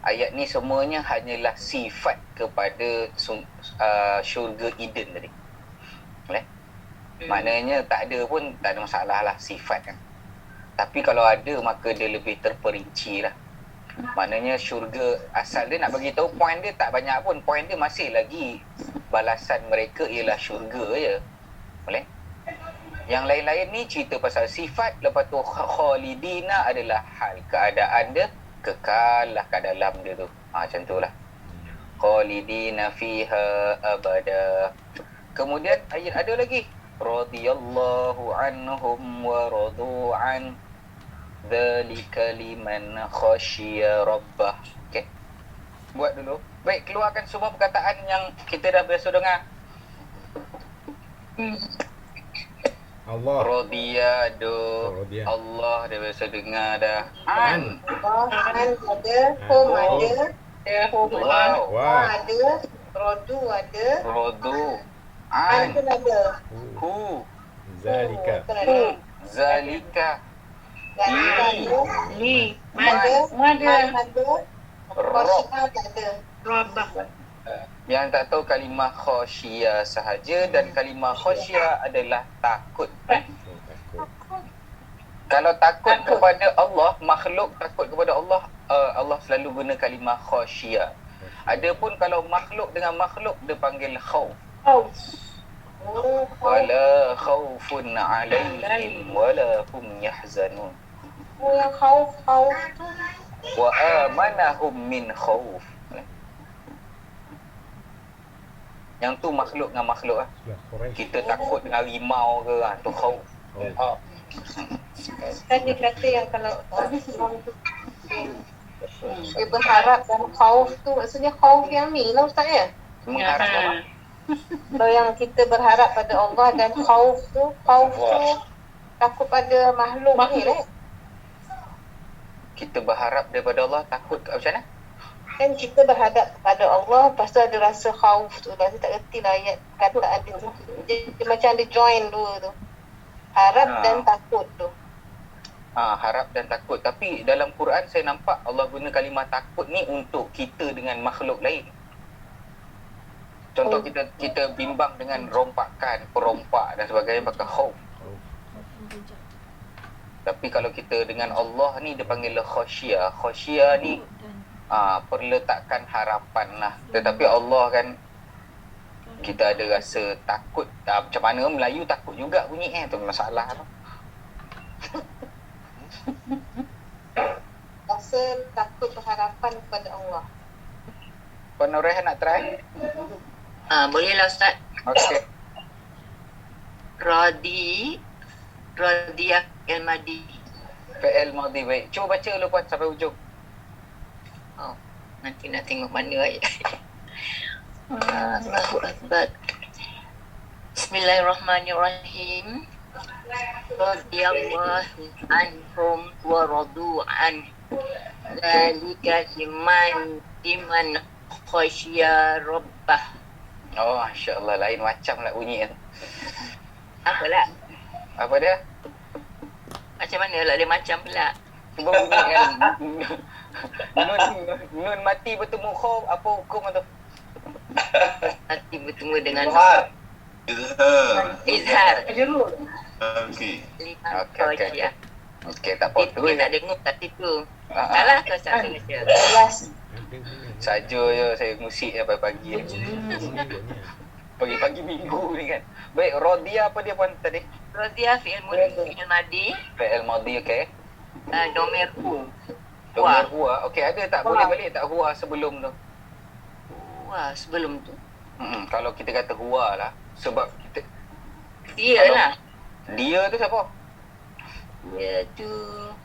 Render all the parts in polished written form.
ayat ni semuanya hanyalah sifat kepada syurga Eden tadi. Boleh? Maknanya tak ada pun tak ada masalah lah, sifat kan. Tapi kalau ada maka dia lebih terperinci lah. Maknanya syurga asal dia nak bagi tahu poin dia tak banyak pun. Poin dia masih lagi balasan mereka ialah syurga je. Boleh? Yang lain-lain ni cerita pasal sifat, lepas tu khalidina adalah hal keadaan dia kekal lah kat dalam dia tu. Macam tu lah. Khalidina fiha abada. Kemudian ayat ada lagi. Radiyallahu anhum wa radu an. Dzalika liman khasyiya rabbah. Okey. Buat dulu. Baik, keluarkan semua perkataan yang kita dah biasa dengar. Allah. Rodiya Rodiya. Allah dah biasa dengar dah. An ada, hum ada, Wow. ada, rodu ada, Rodu. an pun ada. Hu. Zalika. Zalika. Zalika ada, Li. man ada, Rob. khosyiah tak ada. Rabah. Yang tak tahu kalimah khasyiyah sahaja, dan kalimah khasyiyah adalah takut. Takut. Kalau takut kepada Allah, makhluk takut kepada Allah, Allah selalu guna kalimah khasyiyah. Adapun kalau makhluk dengan makhluk, dia panggil khauf. Wala khaufun alaihim wala hum yahzanun. Yang khauf tu Wa amanahum min khauf. Yang tu makhluk dengan makhluk lah. Sebelah Quraisy. Kita takut dengan rimau ke, tu khauf. kan dia kata yang kalau dia berharap dan khauf tu maksudnya khauf yang ni lah Ustaz ya. Mengharap apa? Kalau yang kita berharap pada Allah dan khauf tu takut pada makhluk ni right? Kita berharap daripada Allah, takut macam mana? Kan kita berhadap kepada Allah, lepas tu ada rasa khauf tu. Lepas tu tak kerti lah ayat kata ada tu. Dia macam ada join dua tu. Harap dan takut tu. Harap dan takut. Tapi dalam Quran saya nampak Allah guna kalimah takut ni untuk kita dengan makhluk lain. Contoh kita bimbang dengan rompakan, perompak dan sebagainya pakai khauf. Tapi kalau kita dengan Allah ni dia panggil khasyiyah. Khasyiyah ni perletakan harapan lah. Tetapi Allah kan kita ada rasa takut. Macam mana Melayu takut juga bunyi tu masalah tu. Rasa takut berharapan kepada Allah. Puan Nuraihan nak try? Bolehlah Ustaz. Okey. Radiyah al-madi. Fi'il madhi baik. Cuba baca dulu puan sampai hujung. Nanti nak tengok mana ayat. Allahu Akbar. Bismillahirrahmanirrahim. Radiyallahu anhum wa radu an. Dzalika liman khasyiya rabbah. Oh, masya-Allah, lain macam lah bunyi tu. Apalah? Apa dia? Macam mana lah dia macam pula? Cuba bunyi kan. Nun mati bertemu khauf, apa hukum tu? Nanti bertemu dengan Izhar. Izhar. Okey. Liman Okey, okey. khasyiah. Okey, tak apa. Dia tak dengar kat situ. Salah ke Ustaz sengaja? Jelas. Saja je saya musik pagi-pagi. Pagi-pagi minggu ni kan. Baik, Rodia apa dia puan tadi? Radiyah fi'il madi. Fi'il madhi, okey. Domer hu. Domir huwa. Okey, ada tak boleh balik tak huwa sebelum tu? Wah, sebelum tu. Kalau kita kata huwa lah, sebab kita Dia lah. dia tu siapa? Dia tu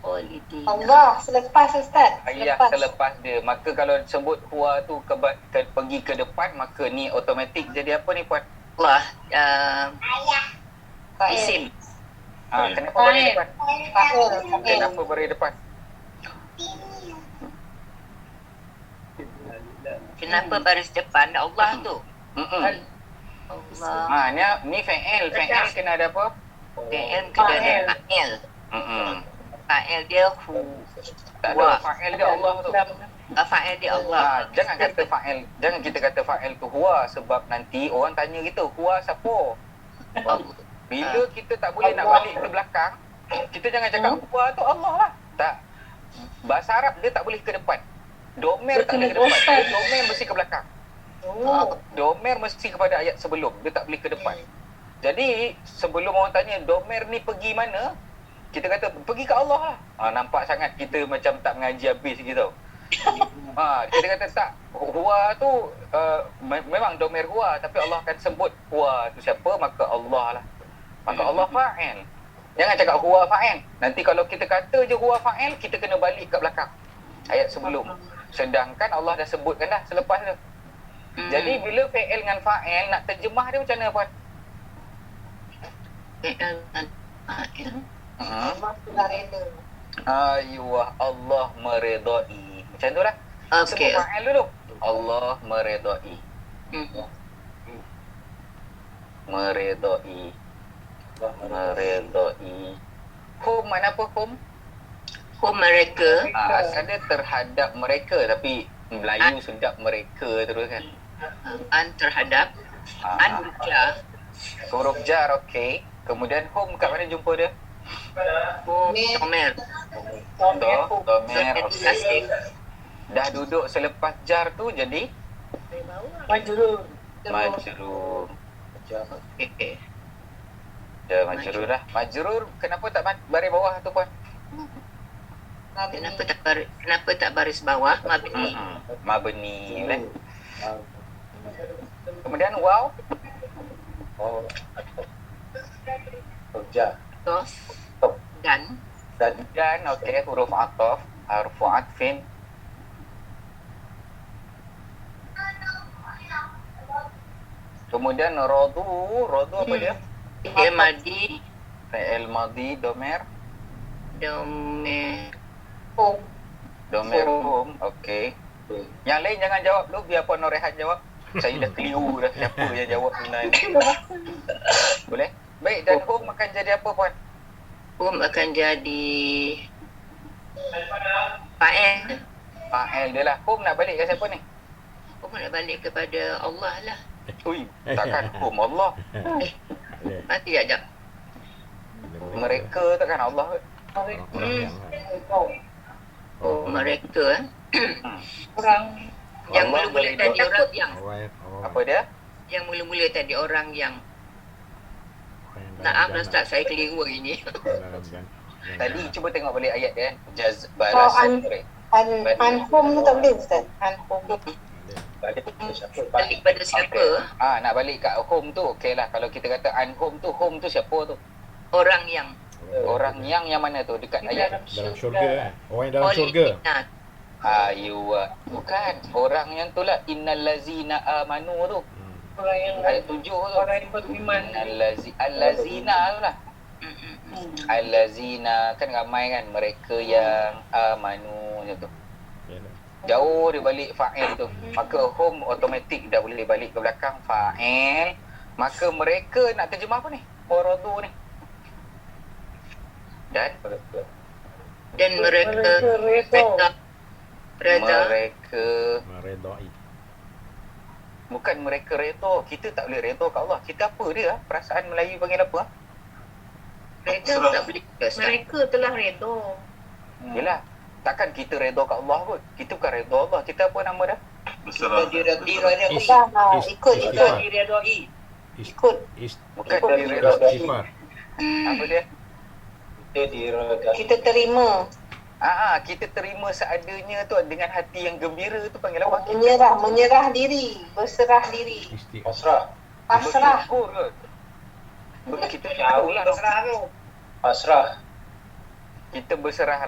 Khalidi. Allah selepas Ustaz. Ayah selepas dia. Maka kalau sebut huwa tu pergi ke depan, maka ni automatik jadi apa ni puan? Allah. Fa'il. Isim. Kenapa bagi depan? Fa'il. Kenapa bagi depan? Kenapa baris depan Allah tu? Allah. Ni fa'il. Fa'il kena ada apa? Fi'il kena ada fa'il. Fa'il dia hu. Tak ada fa'il dia Allah tu. Fa'il dia Allah. Jangan kita kata fa'il tu huwa, sebab nanti orang tanya kita, huwa siapa? Bila kita tak boleh nak balik ke belakang, kita jangan cakap huwa tu Allah lah. Tak. Bahasa Arab dia tak boleh ke depan. Domer tak boleh ke depan. Dia domer mesti ke belakang. Domer mesti kepada ayat sebelum. Dia tak boleh ke depan. Jadi sebelum orang tanya domer ni pergi mana, kita kata pergi ke Allah lah. Nampak sangat kita macam tak mengaji habis gitu. Kita kata tak, huwa tu memang domer huwa, tapi Allah akan sebut huwa tu siapa, maka Allah lah. Maka Allah fa'il. Jangan cakap huwa fa'il. Nanti kalau kita kata je huwa fa'il, kita kena balik kat belakang ayat sebelum. Sedangkan Allah dah sebutkan dah selepas tu. Jadi bila fi'il dengan fa'il nak terjemah dia macam mana puan? Fi'il dan fa'il. Allah sudah reda. Ayuh, Allah meredai. Macam tu lah. Okey. Sebut fa'il dulu. Allah meredai. Meredai. Hum mana apa hum? Hum mereka. Asal dia terhadap mereka, tapi Melayu sedap mereka terus kan. An terhadap. An buka. Huruf jar, okey. Kemudian hum kat mana jumpa dia? Hum domer. Domer, okey. Dah duduk selepas jar tu jadi Majrur. majrur. Okey. Dah majrur dah. Majrur kenapa tak baris bawah tu puan? Kenapa tak baris bawah mabni? Mabni kan. Kemudian waw. Tos dan Dan okey, huruf ataf, harfu atfin. Kemudian rodu apa dia? fi'il madi Fi'il madhi, domer. domer. Domer hum, okey. Yang lain jangan jawab dulu, biar Puan Norehan jawab. Saya dah keliru dah siapa yang jawab sebenarnya. Boleh? Baik, dan hum akan jadi apa Puan? Hum akan jadi fa'il. Fa'il dia lah. Hum nak balik ke siapa ni? Hum nak balik kepada Allah lah. Ui, takkan hum Allah. Nanti sekejap. Mereka takkan Allah. Mereka Orang yang Allah mula-mula boleh tadi doa. orang yang Apa dia? yang mula-mula tadi orang yang Naam Ustaz, saya keliru hari ni. Tadi cuba tengok balik ayat dia kan. Jaz Oh, balasan mereka. Anhum tu tak boleh Ustaz. Anhum. Balik pada siapa? Nak balik kat home tu okeylah. Kalau kita kata home tu siapa tu? Orang yang Orang yang mana tu dekat ayat? Dalam syurga. Orang yang dalam syurga. Nah, Ayuh, bukan. Orang yang tu lah innal lazina amanu tu. Orang yang Ayat 7 tu. orang yang beriman. Allazina tu lah. Allazina kan ramai kan, mereka yang amanu macam tu. Jauh dia balik fa'il tu. Maka home automatik dah boleh balik ke belakang fa'il. Maka mereka nak terjemah apa ni? Waradu ni. Dan mereka reda Meredai. bukan mereka reda. Kita tak boleh reda kat Allah. Kita apa dia? Perasaan Melayu panggil apa? reda tak boleh ke Ustaz? Mereka telah reda. Yelah. Takkan kita reda kat Allah kot. Kita bukan reda Allah. Kita apa nama dah? Berserah. Ikut. Bukan direda. Istighfar. Apa dia? Kita terima. Kita terima seadanya tu dengan hati yang gembira tu panggil apa? Menyerah diri, berserah diri. Istighfar. Pasrah. Bersyukur kot. Kita tahu lah. Pasrah. Kita berserah.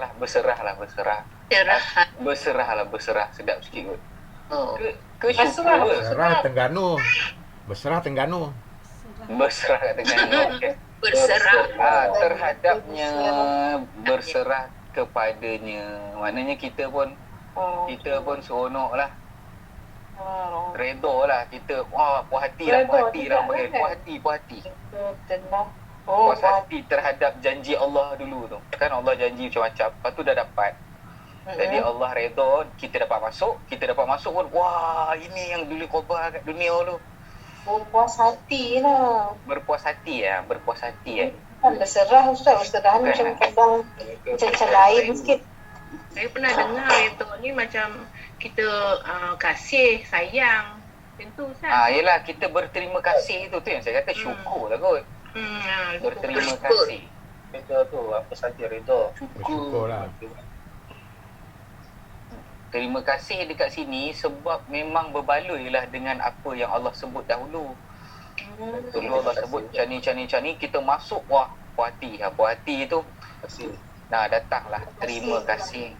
Cerahan. Berserah. Sedap sikit kot. Oh. Ke syukur ke? Berserah Tengganu. Berserah kat Terengganu. Okay. Berserah. Terhadapnya, berserah kepadanya. Maknanya kita pun seronok lah. Redha lah kita. Puas hati lah. Puas hati. Puas hati terhadap janji Allah dulu tu. Kan Allah janji macam-macam. Lepas tu dah dapat. Jadi Allah redha kita dapat masuk pun, wah ini yang dulu khabar kat dunia tu. Berpuas hati lah. Berpuas hati ya. Kan berserah Ustaz. Berserah ni macam kadang macam lain sikit. Saya pernah dengar itu ni macam kita kasih, sayang. Macam tu Ustaz. Yelah kita berterima kasih tu yang saya kata syukur lah kot. Berterima kasih. Reda tu apa saja reda. Bersyukur lah. Terima kasih dekat sini sebab memang berbaloi lah dengan apa yang Allah sebut dahulu. Dulu Allah sebut cani, kita masuk, wah puas hati tu. Kasih. Nah datanglah terima kasih.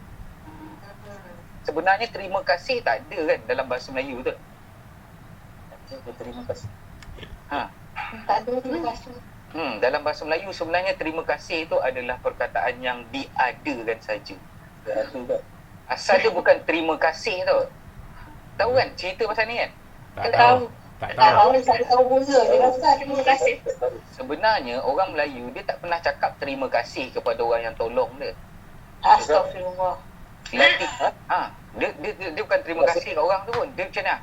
Sebenarnya terima kasih tak ada kan dalam bahasa Melayu tu. Terima kasih. Tak ada terima kasih. Dalam bahasa Melayu sebenarnya terima kasih tu adalah perkataan yang diadakan saja. Ada tak? Asal dia bukan terima kasih tau. Tahu kan cerita pasal ni kan? Tak Tahu. tahu. Tak Tak tahu. tahu, tak tahu mula je Ustaz. Terima kasih. Sebenarnya orang Melayu dia tak pernah cakap terima kasih kepada orang yang tolong dia. Astagfirullah. Dia bukan terima kasih kat orang tu pun. Dia macam mana?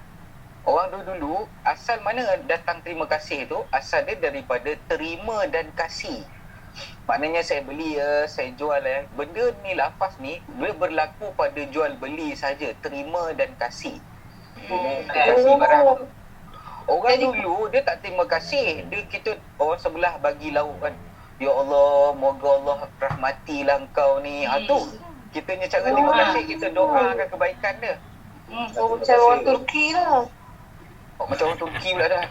Orang dulu asal mana datang terima kasih tu? Asal dia daripada terima dan kasih. Maknanya saya beli saya jual benda ni, lafaz ni dia berlaku pada jual beli saja, terima dan kasih. Kasih barang. Orang dulu dia tak terima kasih. Kita orang sebelah bagi lauk kan. Ya Allah, moga Allah rahmatilah engkau ni. Tu kitanya cara terima kasih, kita doakan kebaikan dia. Macam orang Turki lah. Macam orang Turki pula dah.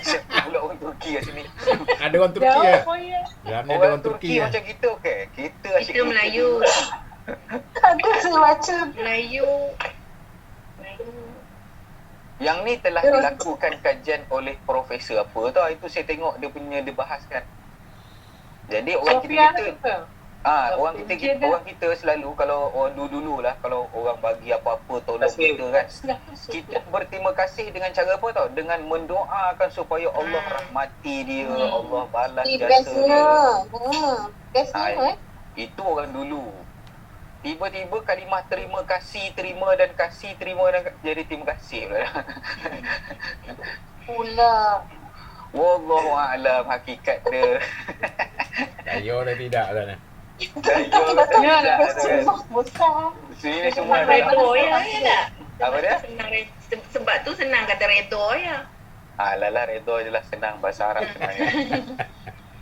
Siapa pula orang Turki kat sini? Ada orang Turki ya? Ya, ada orang Turki ya. Macam kita okey. Kita asyik Kita Melayu. Ada saya baca. Melayu. Yang ni telah dilakukan kajian oleh profesor apa tau. Itu saya tengok dia punya dia bahaskan. Jadi orang kita orang kita selalu kalau orang dulu lah kalau orang bagi apa-apa tolong kita kan. Kita berterima kasih dengan cara apa tau? Dengan mendoakan supaya Allah rahmati dia, Allah balas jasa dia. Bestnya. Itu orang dulu. Tiba-tiba kalimah terima kasih, terima dan jadi terima kasih Pula. Wallahu a'lam hakikat dia. Tayo dah tidak dah ni. Sini semua Senang redha ya tak? Apa dia? Sebab tu senang kata redha ya. Lala redha je lah, senang bahasa Arab sebenarnya.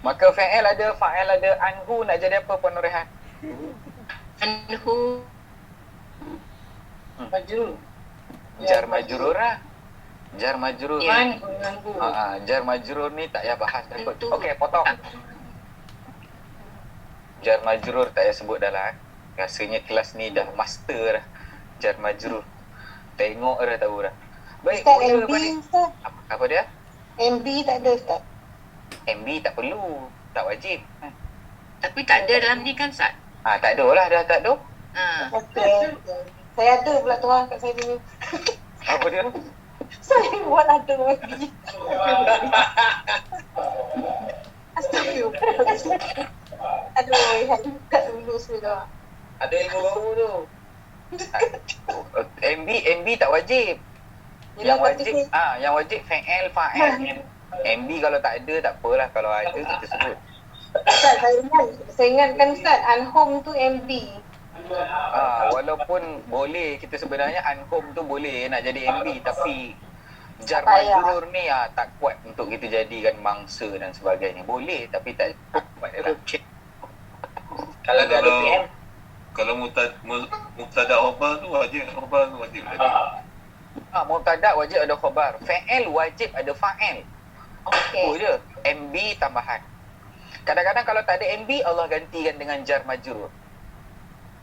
Maka fa'il ada anhu, nak jadi apa Puan Nurrehan? Anhu. Majrur. Jar majrur lah. Jar majrur. Ya. Jar majrur ni tak payah bahas dah kot. Itu. Okey, potong. Jar majrur tak payah sebut dah lah. Rasanya kelas ni dah master dah. Jar majrur. Tengok dah tahu dah. Baik, Ustaz mula MB balik. Ustaz. Apa dia? MB tak ada Ustaz. MB tak perlu. Tak wajib. Tapi tak ada dalam ni kan Ustaz? Tak ada lah, dah tak ada. Okey. Saya ada pula tu kat saya ni. Apa dia? Saya buat ada lagi. Astagfirullah. Aduh, kat dulu sudah. Ada ilmu baru tu. MB tak wajib. Yang wajib yang wajib fa'il. MB kalau tak ada tak apalah, kalau ada kita sebut. Ustaz, saya ingatkan Ustaz, Anhum tu MB. Walaupun boleh kita sebenarnya anhum tu boleh nak jadi MB, tapi jar Tak payah. majrur ni tak kuat untuk kita jadikan mangsa dan sebagainya. Boleh tapi tak kuat lah. Kalau tak ada PM. Kalau mubtada khabar tu wajib tadi. Mubtada wajib ada khabar. Fa'il wajib ada fa'il. Okey. Itu je. MB tambahan. Kadang-kadang kalau tak ada MB, Allah gantikan dengan jar majrur.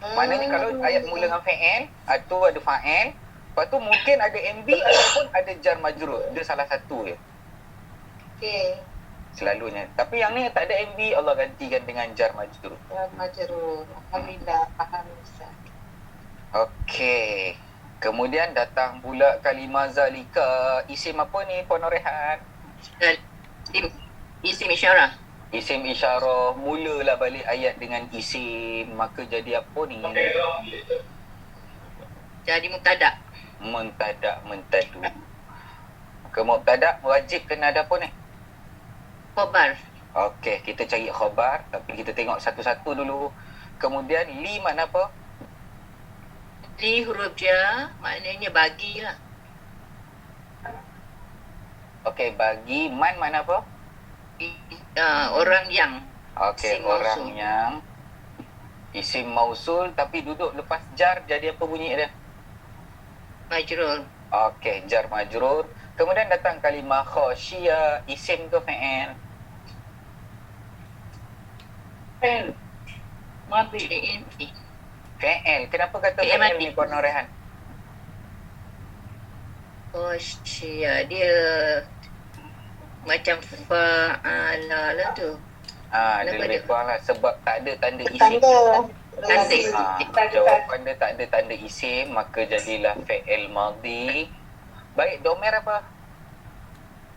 Maknanya kalau ayat mula dengan fa'il, tu ada fa'il, lepas tu mungkin ada MB ataupun ada jar majrur. Dia salah satu je. Okey. Selalunya. Tapi yang ni tak ada MB, Allah gantikan dengan jar majrur. Majrur. Alhamdulillah, faham Ustaz. Okey. Kemudian datang pula kalimah zalika. Isim apa ni Puan Nurrehan? Isim isyarah. Isim isyarah, mulalah balik ayat dengan isim, maka jadi apa ni? Jadi mubtada. Mentadu. Maka mubtada wajib kena ada apa ni? Khabar. Okey, kita cari khabar, tapi kita tengok satu-satu dulu. Kemudian li makna apa? Li huruf jar maknanya bagilah. Okey, bagi. Man makna apa? Orang yang. Okey, Isim orang mausul. yang isim mausul tapi duduk lepas jar, jadi apa bunyi dia? Majrur. Okey, jar majrur. Kemudian datang kalimah khasyiyah, isim ke fa'il? Pen. Mati. Fi'il. Fa'il. Kenapa kata Fi'il fa'il mati. ni Puan Nur Rehan? Khasyiyah dia macam fa'ala lah tu. Dia Kenapa lebih dia? kurang lah sebab tak ada tanda isim. Tanda Tanda. Jawapan dia tak ada tanda isim, maka jadilah fa'il madhi. Baik, domer apa?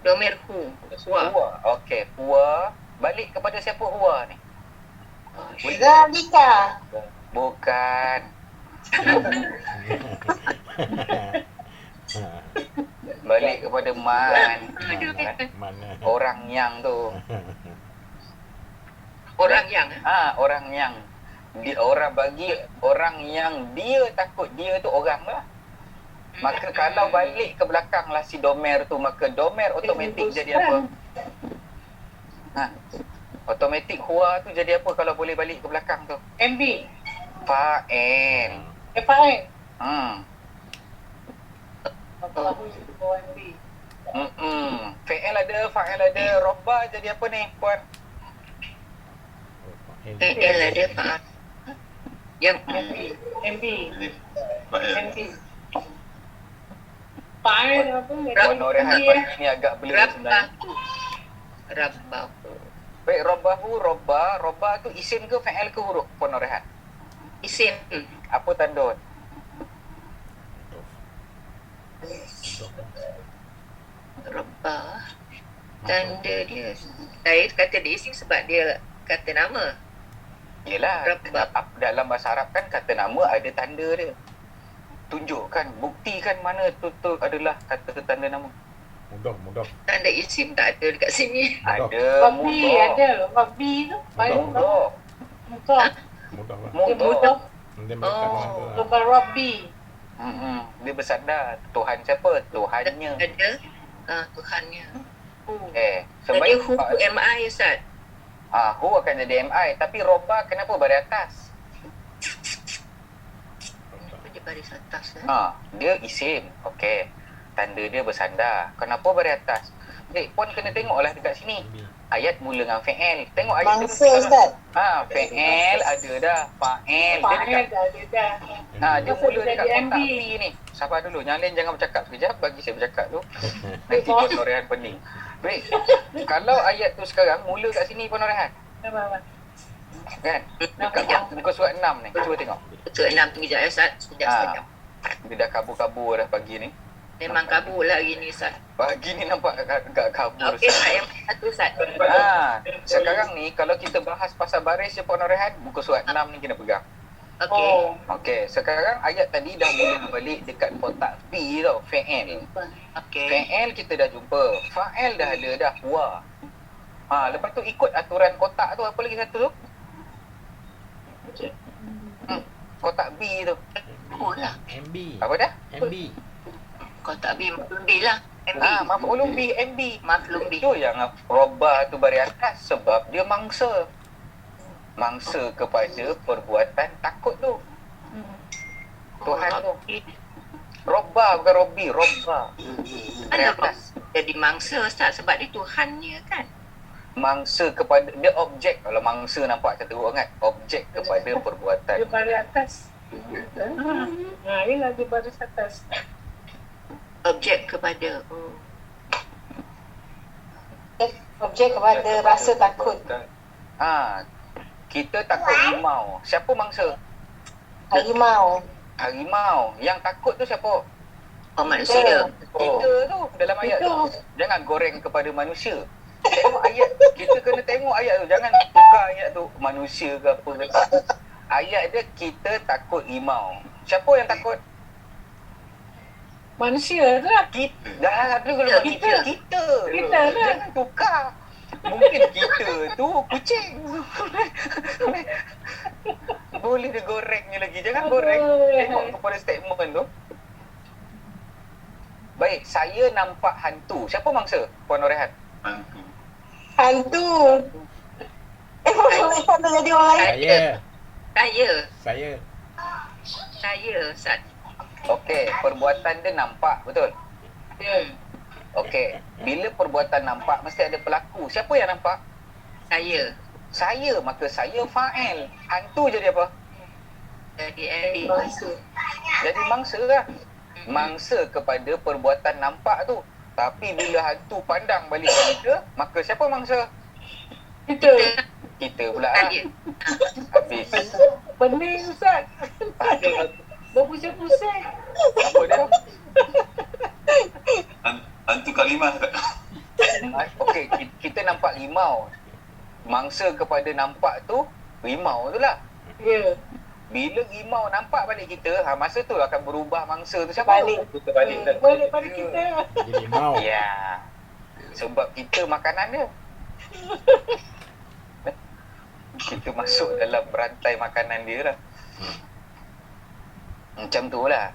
Domir hu. Huwa. Huwa. Okey, huwa. Balik kepada siapa huwa ni? Zalika. Bukan. Balik kepada man. Mana? Orang yang tu. Orang yang. Orang yang orang bagi orang yang dia takut dia tu orang lah. Maka kalau balik ke belakang lah si domer tu, maka domer automatik jadi apa? Automatik huwa tu jadi apa kalau boleh balik ke belakang tu? MB. Fa'il. FAN. MB. Fa'il ada, robba jadi apa ni puan? Fi'il ada fa'al. Yang MB. Fa'il. MB. Fa'il apa? Puan Nur Rehan pagi ni agak blur sebenarnya. Rabbahu. Baik, robba tu isim ke fa'il ke huruf Puan Nur Rehan? Isim. Apa tanda? Rabbah. Tanda dia. Saya kata dia isim sebab dia kata nama. Yelah, Rabbah. dalam bahasa Arab kan kata nama ada tanda dia. Tunjukkan, buktikan mana tu adalah kata tanda nama. Mudah. Tanda isim tak ada dekat sini. Ada Babi ada loh. Babi tu. Baik. Mudah. Mudah. Mudah lah. Dia Mudah. mudah. Nanti melekat Oh. mana tu lah. Lepas Rabbi. Dia bersandar. Tuhan siapa? Tuhannya. Ada Tuhannya. Oh. Sebab Jadi hu MI Ustaz. hu akan jadi MI. Tapi robba kenapa baris atas? Kenapa dia baris atas lah? Dia isim. Okey. Tanda dia bersandar. Kenapa baris atas? Puan kena tengoklah dekat sini. Ayat mula dengan fa'il. Tengok ayat Mangsa Ustaz. fa'il ada dah. Fa'il. Dia Fa'il dekat dah ada dah. dia Masa mula dia dekat jadi kotak MB. B ni. Sabar dulu. Yang lain jangan bercakap sekejap. Bagi saya bercakap tu. Nanti Puan Nur Rehan pening. Baik. Kalau ayat tu sekarang mula kat sini Puan Nur Rehan. Kan? Dekat muka surat 6 ni. Cuba tengok. Betul 6 tu kejap ya Ustaz. Sekejap. Dia dah kabur-kabur dah pagi ni. Memang kabur lah hari ni Ustaz. Pagi ni nampak agak kabur. Okey Ustaz, yang satu Ustaz. Sekarang ni kalau kita bahas pasal baris je Puan Nur Rehan, muka surat 6 ni kena pegang. Okey. Okey, sekarang ayat tadi dah mula balik dekat kotak B tau, fa'il. Okey. Fa'il kita dah jumpa. Fa'il dah ada dah, huwa. Lepas tu ikut aturan kotak tu, apa lagi satu tu? Kotak B tu. Oh lah. MB. Apa dah? MB. Kotak B, maklum B lah. MB. Maf'ulun bi, MB. Maklum B. Itu yang robba tu baris atas sebab dia mangsa. Mangsa kepada perbuatan takut tu. Tuhan tu. Robba bukan Robbi, robba. Baris Ada atas. jadi mangsa Ustaz sebab dia Tuhannya kan. Mangsa kepada, dia objek. Kalau mangsa nampak macam teruk sangat. Objek kepada perbuatan. Dia baris atas. Ini lagi baris atas. Objek kepada. Objek kepada rasa takut. Kita takut harimau. Siapa mangsa? Harimau. Harimau. Yang takut tu siapa? Oh manusia. Kita tu dalam ayat tu. Jangan goreng kepada manusia. tengok ayat. Kita kena tengok ayat tu. Jangan tukar ayat tu manusia ke apa ke tak. Ayat dia kita takut rimau. Siapa yang takut? Manusia tu lah. Kita. Dah tu kalau kita. Kita. Kita lah. Jangan tukar. Mungkin kita tu kucing. Boleh dia gorengnya lagi. Jangan goreng. Tengok kepada statement tu. Baik, saya nampak hantu. Siapa mangsa? Puan Norehan. Hantu. Hantu. Hantu jadi orang lain. Saya. Saya, Ustaz. Okey, perbuatan dia nampak, betul? Okey, bila perbuatan nampak mesti ada pelaku. Siapa yang nampak? Saya. Saya, maka saya fa'il. Hantu jadi apa? Jadi Eric. Jadi mangsa lah. Mangsa kepada perbuatan nampak tu. Tapi bila hantu pandang balik kita, maka siapa mangsa? Kita. Kita pula lah. Saya. Habis. Pening Ustaz. Berpusing-pusing. Apa dia? Hantu kalimah. Okey, kita nampak rimau. Mangsa kepada nampak tu, rimau tu lah. Ya. Bila rimau nampak balik kita, masa tu akan berubah mangsa tu siapa? Balik. Kita balik dah. Balik pada kita. Jadi mau. Ya. Sebab kita makanan dia. Kita masuk dalam rantai makanan dia lah. Macam tu lah.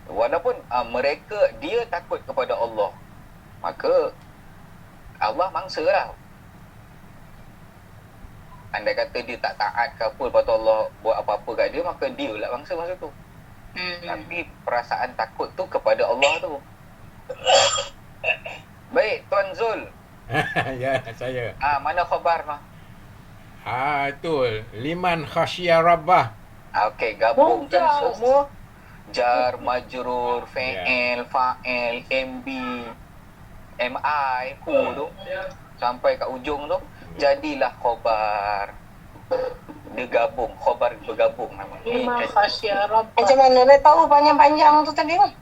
Walaupun mereka, dia takut kepada Allah, maka Allah mangsa lah. Andai kata dia tak taat ke apa, lepas tu Allah buat apa-apa kat dia, maka dia lah mangsa masa tu. Tapi perasaan takut tu kepada Allah tu. Baik, Tuan Zul. Ya, saya. Mana khabar mah? Betul. Liman khasyiya rabbah. Okey, gabungkan Mumtaz. semua. Jar, majrur, fa'il, fa'il, MB, MI, hu tu. Sampai kat ujung tu. Jadilah khobar. Dia gabung. Khobar bergabung nama. Lima khasya rabbah. Macam mana nak tahu panjang-panjang tu tadi kan?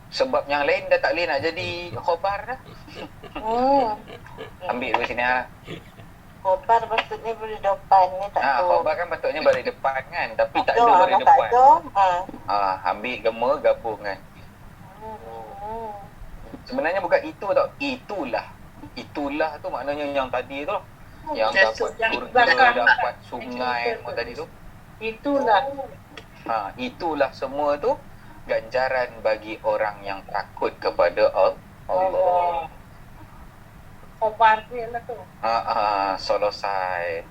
Sebab yang lain dah tak boleh nak jadi khobar dah. Ambil dulu sini lah. Khobar patutnya beri depan ni tak tahu. Khobar kan patutnya balik depan kan. Tapi tak Ada, ada balik tak depan. ada. Ambil gemar gabung kan. Sebenarnya bukan itu tau. Itulah. Itulah tu maknanya yang tadi tu. Yang dapat yang surga, belakang. dapat sungai semua tadi tu. Itulah. Itulah semua tu ganjaran bagi orang yang takut kepada Allah. Khobar dia lah tu. Selesai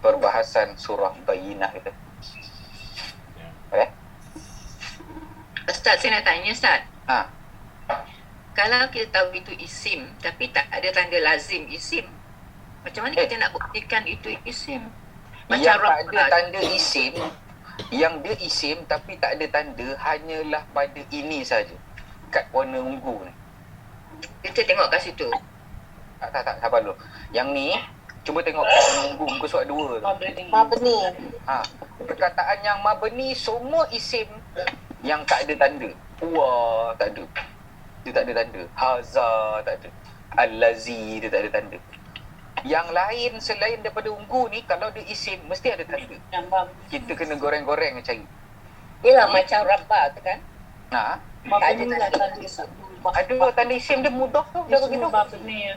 perbahasan surah Bayyinah kita. Ustaz, saya nak tanya Ustaz. Ha. Kalau kita tahu itu isim, tapi tak ada tanda lazim isim, macam mana kita nak buktikan itu isim? Macam Yang tak ada rabbah. tanda isim, yang dia isim tapi tak ada tanda, hanyalah pada ini saja. Kat warna ungu ni. Kita tengok kat situ. Tak, sabar dulu. Yang ni, cuba tengok kat warna ungu, muka surat 2 tu. Mabni. Perkataan yang mabni semua isim yang tak ada tanda. Huwa tak ada. Dia tak ada tanda. Haza tak ada. Allazi dia tak ada tanda. Yang lain selain daripada ungu ni, kalau dia isim mesti ada tanda. Kita kena goreng-goreng cari. Yelah macam rabbah tu kan. Mabni lah tadi. Ada tanda isim dia mudah tu dah begitu. Mabni.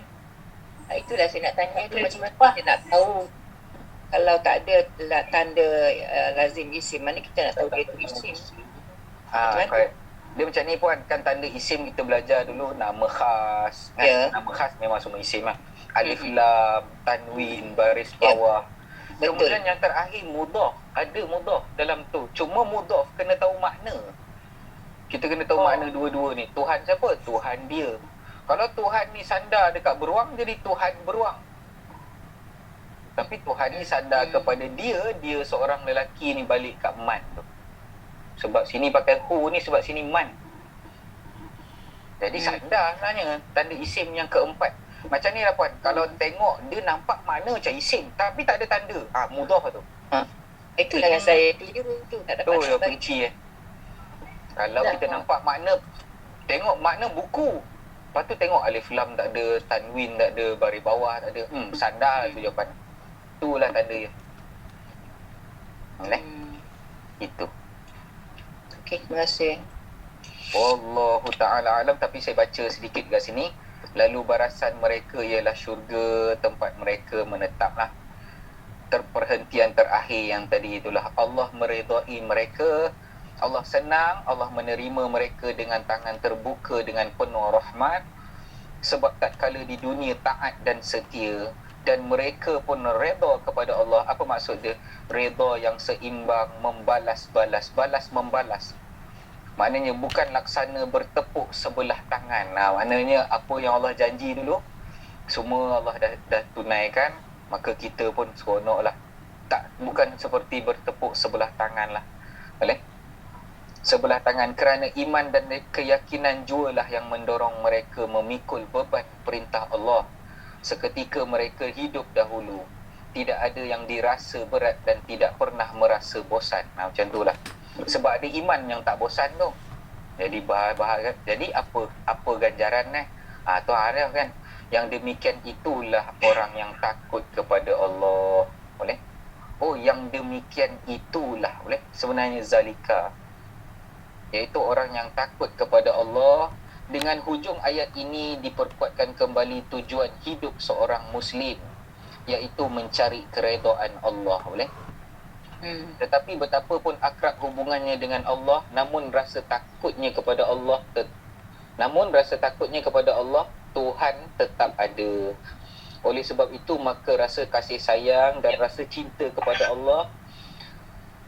Itulah saya nak tanya tu, macam mana kita nak tahu kalau tak ada tanda lazim isim, mana kita nak tahu dia tu isim? Correct. Dia macam ni puan, kan tanda isim kita belajar dulu, nama khas kan? Ya. Nama khas memang semua isim lah. Alif lam, tanwin, baris bawah. Betul. Kemudian yang terakhir mudah. Ada mudah dalam tu. Cuma mudah kena tahu makna. Kita kena tahu makna dua-dua ni. Tuhan siapa? Tuhan dia. Kalau Tuhan ni sandar dekat beruang, jadi Tuhan beruang. Tapi Tuhan ni sandar kepada dia seorang lelaki ni balik kat man tu. Sebab sini pakai hu ni, sebab sini man. Jadi sandar sebenarnya tanda isim yang keempat. Macam ni lah puan, kalau tengok dia nampak makna macam isim tapi tak ada tanda. Mudah tu. Itulah yang saya keliru tu, tak dapat Tu yang nampak. kunci Kalau kita nampak makna, tengok makna buku. Lepas tu tengok alif lam tak ada, tanwin tak ada, baris bawah tak ada. Sandar tu jawapan. Itulah tanda dia. Itu. Okey, terima kasih. Wallahu ta'ala alam. Tapi saya baca sedikit kat sini. Lalu barasan mereka ialah syurga, tempat mereka menetaplah. Terperhentian terakhir yang tadi itulah Allah meredai mereka, Allah senang, Allah menerima mereka dengan tangan terbuka dengan penuh rahmat. Sebab tak kala di dunia taat dan setia, dan mereka pun reda kepada Allah. Apa maksud dia? Reda yang seimbang, membalas. Maknanya bukan laksana bertepuk sebelah tangan. Maknanya apa yang Allah janji dulu, semua Allah dah tunaikan. Maka kita pun seronok lah. Bukan seperti bertepuk sebelah tangan lah. Boleh? Sebelah tangan, kerana iman dan keyakinan jualah yang mendorong mereka memikul beban perintah Allah. Seketika mereka hidup dahulu, tidak ada yang dirasa berat dan tidak pernah merasa bosan. Macam tu lah. Sebab ada iman yang tak bosan tu. Jadi bahagia. Jadi apa ganjaran tu harap kan. Yang demikian itulah orang yang takut kepada Allah. Boleh? Oh, yang demikian itulah, boleh? Sebenarnya zalika, iaitu orang yang takut kepada Allah. Dengan hujung ayat ini diperkuatkan kembali tujuan hidup seorang Muslim, iaitu mencari keredaan Allah. Boleh? Tetapi betapa pun akrab hubungannya dengan Allah, namun rasa takutnya kepada Allah Tuhan tetap ada. Oleh sebab itu maka rasa kasih sayang dan rasa cinta kepada Allah,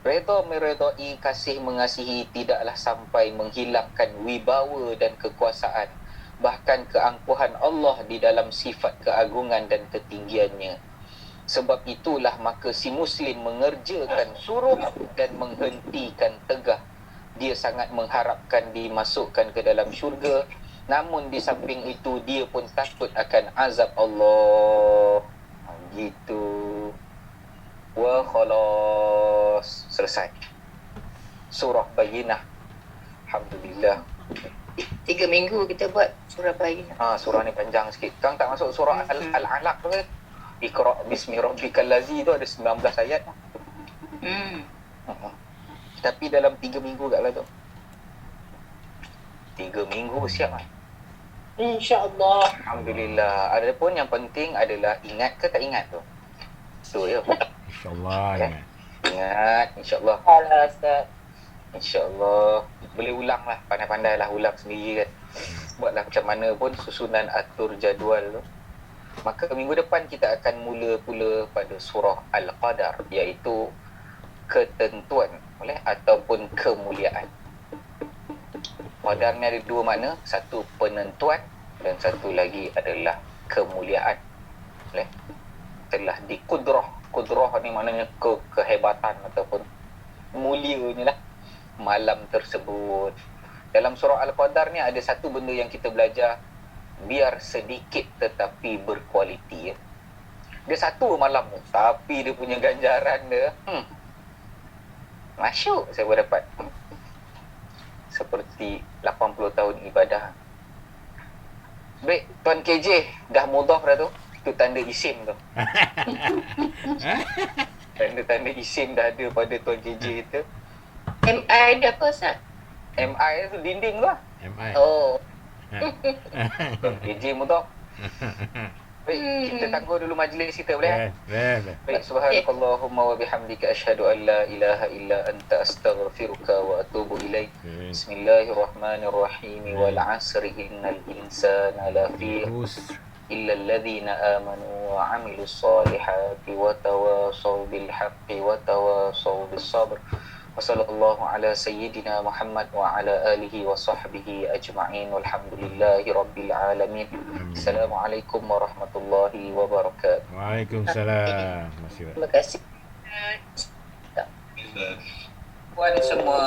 redha meredai, kasih mengasihi tidaklah sampai menghilangkan wibawa dan kekuasaan, bahkan keangkuhan Allah di dalam sifat keagungan dan ketinggiannya. Sebab itulah maka si Muslim mengerjakan suruh dan menghentikan tegah. Dia sangat mengharapkan dimasukkan ke dalam syurga, namun di samping itu dia pun takut akan azab Allah. Gitu. Wa khalas. Selesai. Surah Bayyinah. Alhamdulillah. 3 minggu kita buat surah Bayyinah. Surah ni panjang sikit. Kang tak masuk surah Al-Alaq tu ke? Iqra' bismi rabbikal ladzi tu ada 19 ayat. Tapi dalam 3 minggu kat lah tu. 3 minggu siap lah. InsyaAllah. Alhamdulillah. Adapun yang penting adalah ingat ke tak ingat tu. Tu ya. InsyaAllah ingat. Ingat, insyaAllah. Alah Ustaz. InsyaAllah. Boleh ulang lah. Pandai-pandai lah ulang sendiri kan. Buatlah macam mana pun susunan atur jadual tu. Maka minggu depan kita akan mula pula pada surah Al-Qadar, iaitu ketentuan, boleh, ataupun kemuliaan. Qadar ni ada 2 makna, satu penentuan dan satu lagi adalah kemuliaan. Boleh? Telah dikudrah. Kudrah ni maknanya kehebatan ataupun mulianya lah malam tersebut. Dalam surah Al-Qadar ni ada satu benda yang kita belajar, biar sedikit tetapi berkualiti. Dia satu malam tu, tapi dia punya ganjaran dia masyuk saya berdapat. Seperti 80 tahun ibadah. Baik, Tuan KJ dah mudhaf dah tu. Itu tanda isim tu. Tanda-tanda isim dah ada pada Tuan KJ tu. MI dia apa Ustaz? MI tu dinding tu lah. MI. Oh. Tuan KJ mudhaf. Baik, kita tangguh dulu majlis kita, boleh? Baik, subhanakallahumma wa bihamdika asyhadu an la ilaha illa anta astaghfiruka wa atubu ilaik. Bismillahirrahmanirrahim. Wal 'asri innal insana lafi illa alladhina amanu wa 'amilus solihati wa tawasaw bil haqqi wa tawasaw bis sabr. Wassallallahu ala sayyidina Muhammad wa ala alihi wa sahbihi ajma'in. Walhamdulillahi rabbil alamin. Assalamualaikum warahmatullahi wabarakatuh. Waalaikumsalam. Terima kasih. Bisa. Puan semua.